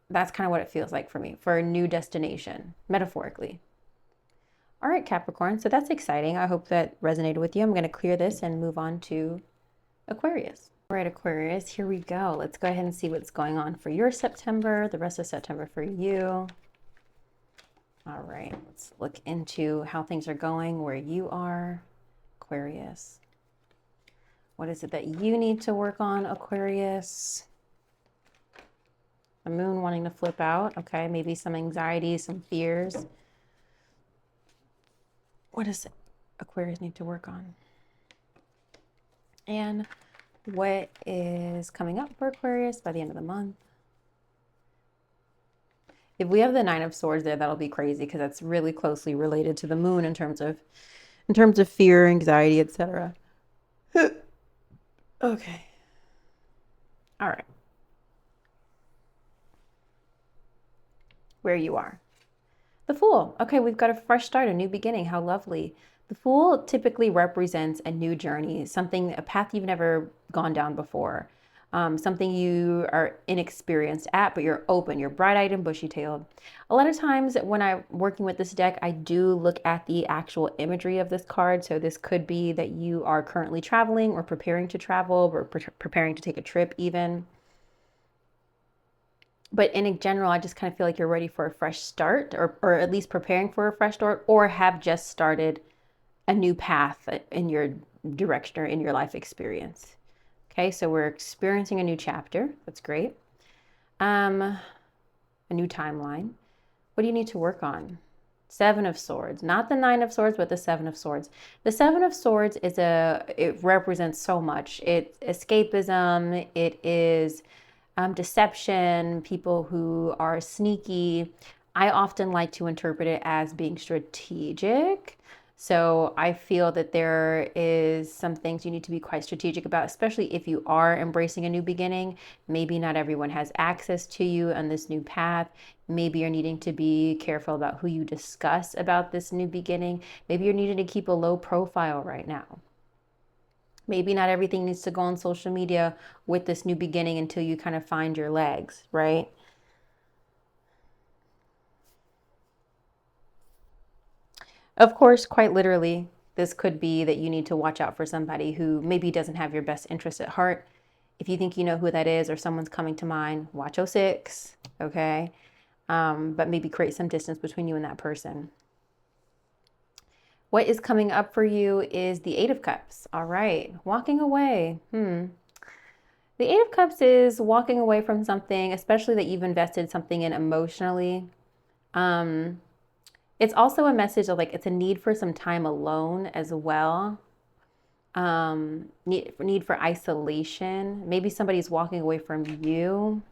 That's kind of what it feels like for me, for a new destination, metaphorically. All right, Capricorn, so that's exciting. I hope that resonated with you. I'm going to clear this and move on to Aquarius. All right, Aquarius, here we go. Let's go ahead and see what's going on for your September, the rest of September for you. All right, let's look into how things are going where you are, Aquarius. What is it that you need to work on, Aquarius? The moon wanting to flip out. Okay, maybe some anxiety, some fears. What does Aquarius need to work on? And what is coming up for Aquarius by the end of the month? If we have the Nine of Swords there, that'll be crazy because that's really closely related to the moon in terms of fear, anxiety, etc. Okay. All right. Where you are. The Fool. Okay, we've got a fresh start, a new beginning. How lovely. The Fool typically represents a new journey, something, a path you've never gone down before, something you are inexperienced at, but you're open, you're bright-eyed and bushy-tailed. A lot of times when I'm working with this deck, I do look at the actual imagery of this card. So this could be that you are currently traveling or preparing to travel or preparing to take a trip even. But in general, I just kind of feel like you're ready for a fresh start, or at least preparing for a fresh start, or have just started a new path in your direction or in your life experience. Okay, so we're experiencing a new chapter. That's great. A new timeline. What do you need to work on? Seven of Swords, not the Nine of Swords, but the Seven of Swords. The Seven of Swords is it represents so much. It's escapism. It is deception, people who are sneaky. I often like to interpret it as being strategic. So I feel that there is some things you need to be quite strategic about, especially if you are embracing a new beginning. Maybe not everyone has access to you on this new path. Maybe you're needing to be careful about who you discuss about this new beginning. Maybe you're needing to keep a low profile right now. Maybe not everything needs to go on social media with this new beginning until you kind of find your legs, right? Of course, quite literally, this could be that you need to watch out for somebody who maybe doesn't have your best interest at heart. If you think you know who that is or someone's coming to mind, watch 06, okay? But maybe create some distance between you and that person. What is coming up for you is the Eight of Cups. All right, walking away. The Eight of Cups is walking away from something, especially that you've invested something in emotionally. It's also a message of like, it's a need for some time alone as well. Need for isolation. Maybe somebody's walking away from you.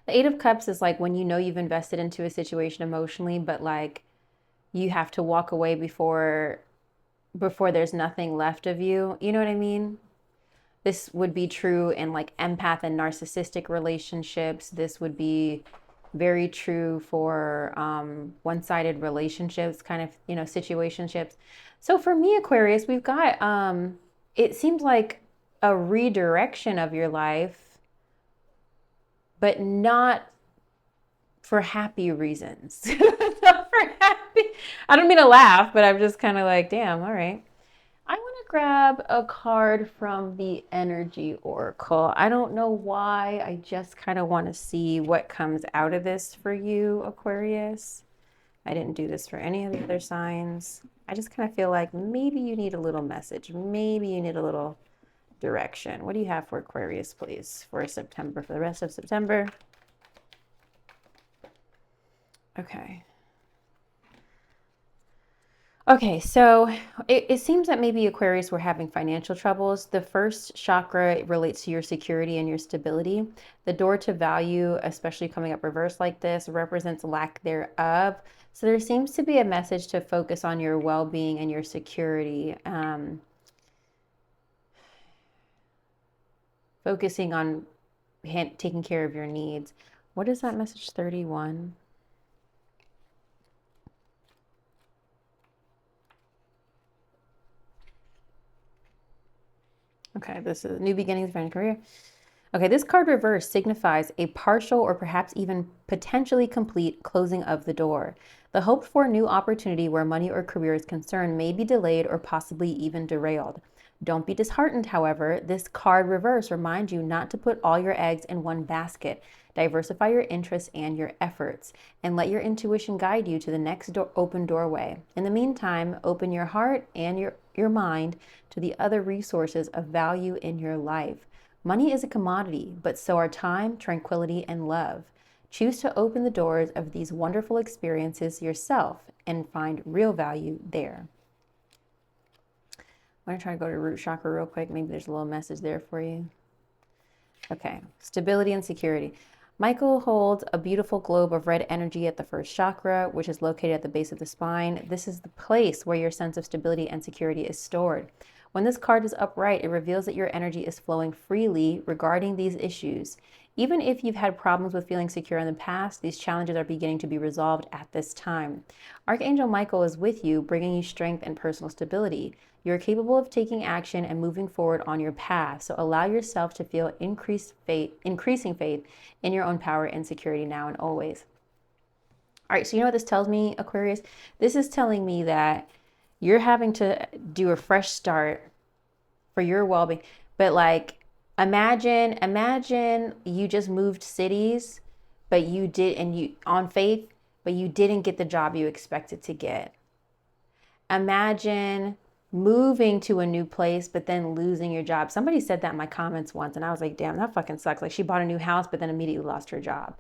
The Eight of Cups is like when you know you've invested into a situation emotionally, but like you have to walk away before there's nothing left of you. You know what I mean? This would be true in like empath and narcissistic relationships. This would be very true for one-sided relationships, kind of, you know, situationships. So for me, Aquarius, we've got, it seems like a redirection of your life, but not for happy reasons. Not for happy. I don't mean to laugh, but I'm just kind of like, damn, all right. I want to grab a card from the Energy Oracle. I don't know why. I just kind of want to see what comes out of this for you, Aquarius. I didn't do this for any of the other signs. I just kind of feel like maybe you need a little message. Maybe you need a little direction. What do you have for Aquarius, please, for September, for the rest of September? Okay. Okay, so it seems that maybe Aquarius were having financial troubles. The first chakra relates to your security and your stability. The door to value, especially coming up reversed like this, represents lack thereof. So there seems to be a message to focus on your well-being and your security. Focusing on taking care of your needs. What is that message 31? Okay, this is new beginnings for your career. Okay, this card reverse signifies a partial or perhaps even potentially complete closing of the door. The hoped for new opportunity where money or career is concerned may be delayed or possibly even derailed. Don't be disheartened, however. This card reverse reminds you not to put all your eggs in one basket. Diversify your interests and your efforts, and let your intuition guide you to the next open doorway. In the meantime, open your heart and your mind to the other resources of value in your life. Money is a commodity, but so are time, tranquility, and love. Choose to open the doors of these wonderful experiences yourself and find real value there. I'm going to try to go to root chakra real quick. Maybe there's a little message there for you. Okay, stability and security. Michael holds a beautiful globe of red energy at the first chakra, which is located at the base of the spine. This is the place where your sense of stability and security is stored. When this card is upright, it reveals that your energy is flowing freely regarding these issues. Even if you've had problems with feeling secure in the past, these challenges are beginning to be resolved at this time. Archangel Michael is with you, bringing you strength and personal stability. You're capable of taking action and moving forward on your path, so allow yourself to feel increasing faith in your own power and security now and always. All right, so you know what this tells me, Aquarius? This is telling me that you're having to do a fresh start for your well-being. But like, imagine you just moved cities, but you did, and you on faith, but you didn't get the job you expected to get. Imagine moving to a new place, but then losing your job. Somebody said that in my comments once, and I was like, damn, that fucking sucks. Like, she bought a new house, but then immediately lost her job.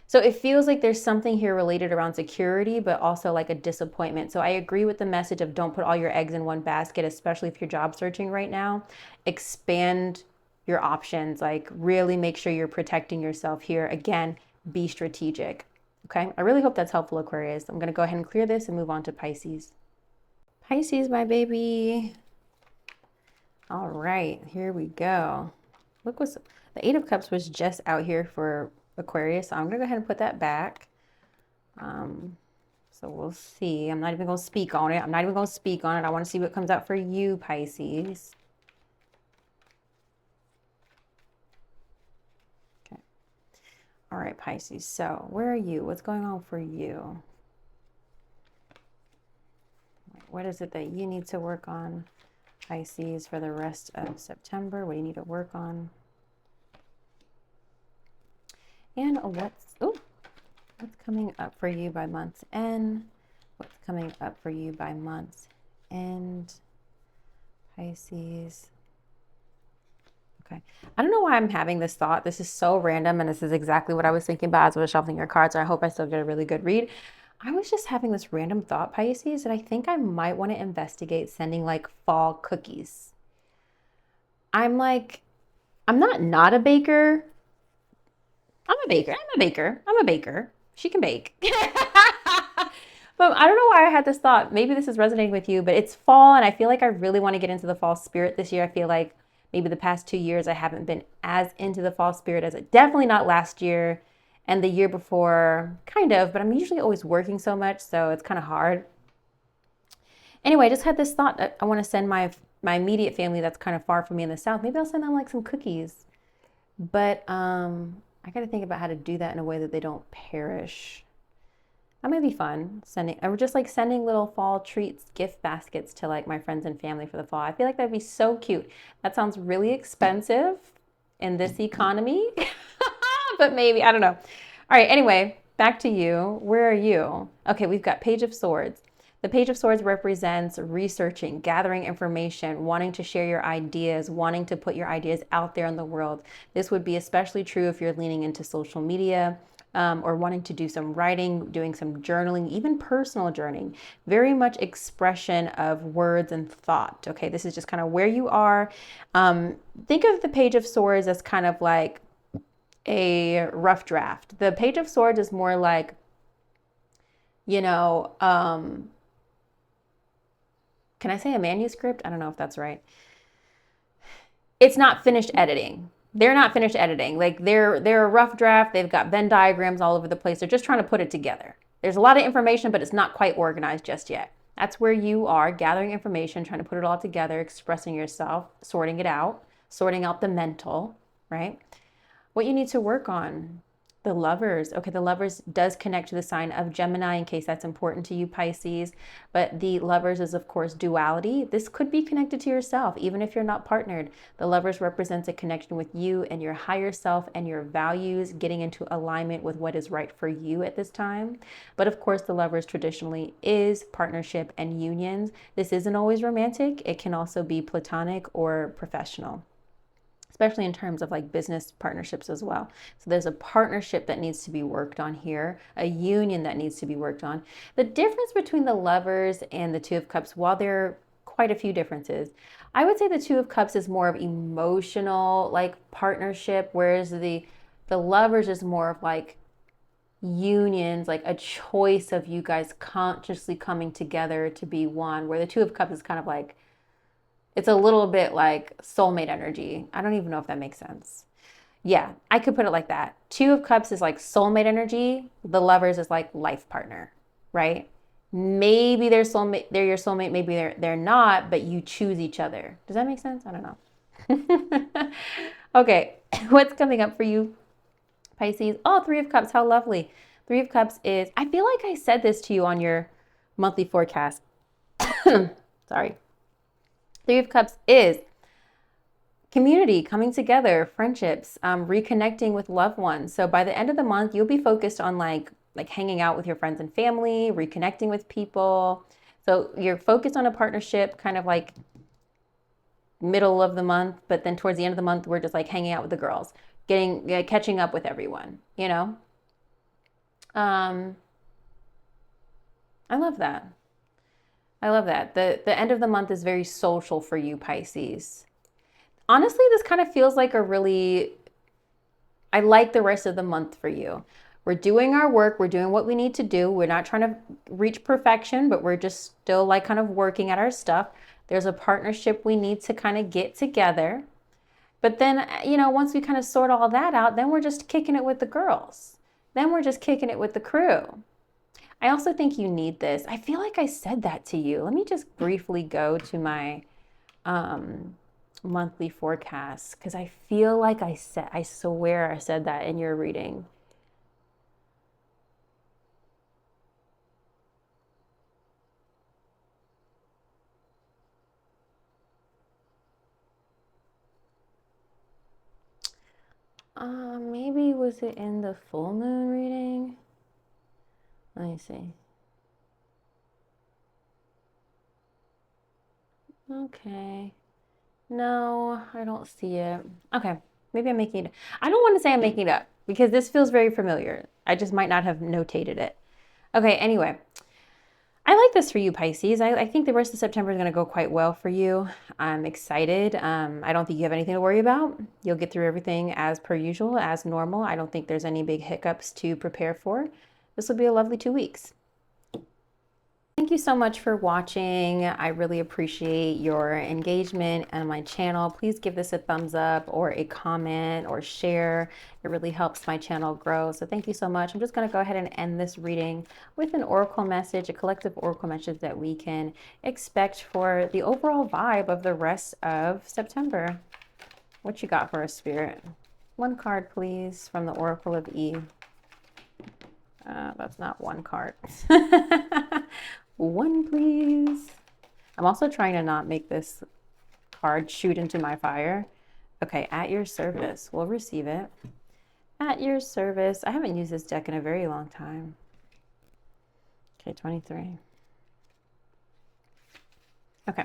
So it feels like there's something here related around security, but also like a disappointment. So I agree with the message of don't put all your eggs in one basket, especially if you're job searching right now. Expand your options, like really make sure you're protecting yourself here. Again, be strategic. Okay, I really hope that's helpful, Aquarius. I'm going to go ahead and clear this and move on to Pisces. Pisces, my baby. All right, here we go. Look, what's the Eight of Cups was just out here for Aquarius, so I'm gonna go ahead and put that back. So we'll see. I'm not even gonna speak on it. I want to see what comes out for you, Pisces. Okay. All right, Pisces. So where are you? What's going on for you? What is it that you need to work on, Pisces, for the rest of September? What do you need to work on? And what's coming up for you by month's end? What's coming up for you by month's end, Pisces? Okay. I don't know why I'm having this thought. This is so random, and this is exactly what I was thinking about as I was shuffling your cards. So I hope I still get a really good read. I was just having this random thought, Pisces, that I think I might want to investigate sending like fall cookies. I'm not a baker. I'm a baker. She can bake. But I don't know why I had this thought. Maybe this is resonating with you, but it's fall, and I feel like I really want to get into the fall spirit this year. I feel like maybe the past 2 years I haven't been as into the fall spirit as definitely not last year and the year before, kind of, but I'm usually always working so much, so it's kind of hard. Anyway, I just had this thought that I want to send my immediate family that's kind of far from me in the South. Maybe I'll send them like some cookies. But I got to think about how to do that in a way that they don't perish. That might be fun, or just like sending little fall treats, gift baskets to like my friends and family for the fall. I feel like that'd be so cute. That sounds really expensive in this economy, but maybe, I don't know. All right, anyway, back to you. Where are you? Okay, we've got Page of Swords. The Page of Swords represents researching, gathering information, wanting to share your ideas, wanting to put your ideas out there in the world. This would be especially true if you're leaning into social media, or wanting to do some writing, doing some journaling, even personal journaling. Very much expression of words and thought. Okay, this is just kind of where you are. Think of the Page of Swords as kind of like a rough draft. The Page of Swords is more like, you know, can I say a manuscript? I don't know if that's right. It's not finished editing. They're not finished editing. Like they're a rough draft. They've got Venn diagrams all over the place. They're just trying to put it together. There's a lot of information, but it's not quite organized just yet. That's where you are, gathering information, trying to put it all together, expressing yourself, sorting it out, sorting out the mental, right? What you need to work on. The Lovers. Okay, the Lovers does connect to the sign of Gemini in case that's important to you, Pisces. But the Lovers is, of course, duality. This could be connected to yourself, even if you're not partnered. The Lovers represents a connection with you and your higher self and your values, getting into alignment with what is right for you at this time. But of course, the Lovers traditionally is partnership and unions. This isn't always romantic. It can also be platonic or professional, especially in terms of like business partnerships as well. So there's a partnership that needs to be worked on here, a union that needs to be worked on. The difference between the Lovers and the Two of Cups, while there are quite a few differences, I would say the Two of Cups is more of emotional like partnership, whereas the Lovers is more of like unions, like a choice of you guys consciously coming together to be one, where the Two of Cups is kind of like, it's a little bit like soulmate energy. I don't even know if that makes sense. Yeah, I could put it like that. Two of Cups is like soulmate energy. The Lovers is like life partner, right? Maybe they're your soulmate, maybe they're not, but you choose each other. Does that make sense? I don't know. Okay, what's coming up for you, Pisces? Oh, Three of Cups, how lovely. Three of Cups is, I feel like I said this to you on your monthly forecast. Sorry. Three of Cups is community, coming together, friendships, reconnecting with loved ones. So by the end of the month, you'll be focused on like hanging out with your friends and family, reconnecting with people. So you're focused on a partnership kind of like middle of the month, but then towards the end of the month, we're just like hanging out with the girls, catching up with everyone, you know? I love that. I love that. The end of the month is very social for you, Pisces. Honestly, this kind of feels like I like the rest of the month for you. We're doing our work. We're doing what we need to do. We're not trying to reach perfection, but we're just still like kind of working at our stuff. There's a partnership we need to kind of get together. But then, you know, once we kind of sort all that out, then we're just kicking it with the girls. Then we're just kicking it with the crew. I also think you need this. I feel like I said that to you. Let me just briefly go to my monthly forecast because I feel like I swear I said that in your reading. Maybe was it in the full moon reading? Let me see. Okay. No, I don't see it. Okay. Maybe I'm making it. I don't want to say I'm making it up because this feels very familiar. I just might not have notated it. Okay. Anyway, I like this for you, Pisces. I think the rest of September is going to go quite well for you. I'm excited. I don't think you have anything to worry about. You'll get through everything as per usual, as normal. I don't think there's any big hiccups to prepare for. This will be a lovely 2 weeks. Thank you so much for watching. I really appreciate your engagement on my channel. Please give this a thumbs up or a comment or share. It really helps my channel grow. So thank you so much. I'm just going to go ahead and end this reading with an oracle message, a collective oracle message that we can expect for the overall vibe of the rest of September. What you got for us, Spirit? One card, please, from the Oracle of E. That's not one card. One, please. I'm also trying to not make this card shoot into my fire. Okay, at your service. We'll receive it. At your service. I haven't used this deck in a very long time. Okay, 23. Okay.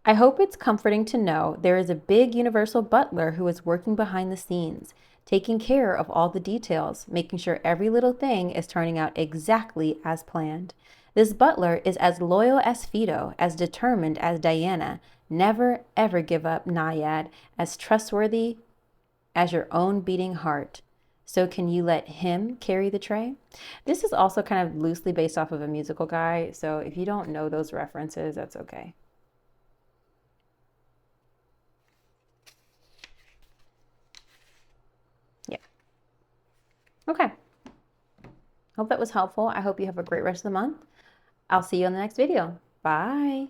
I hope it's comforting to know there is a big universal butler who is working behind the scenes, taking care of all the details, making sure every little thing is turning out exactly as planned. This butler is as loyal as Fido, as determined as Diana. Never, ever give up, Naiad, as trustworthy as your own beating heart. So can you let him carry the tray? This is also kind of loosely based off of a musical guy, so if you don't know those references, that's okay. Yeah. Okay. Hope that was helpful. I hope you have a great rest of the month. I'll see you on the next video. Bye.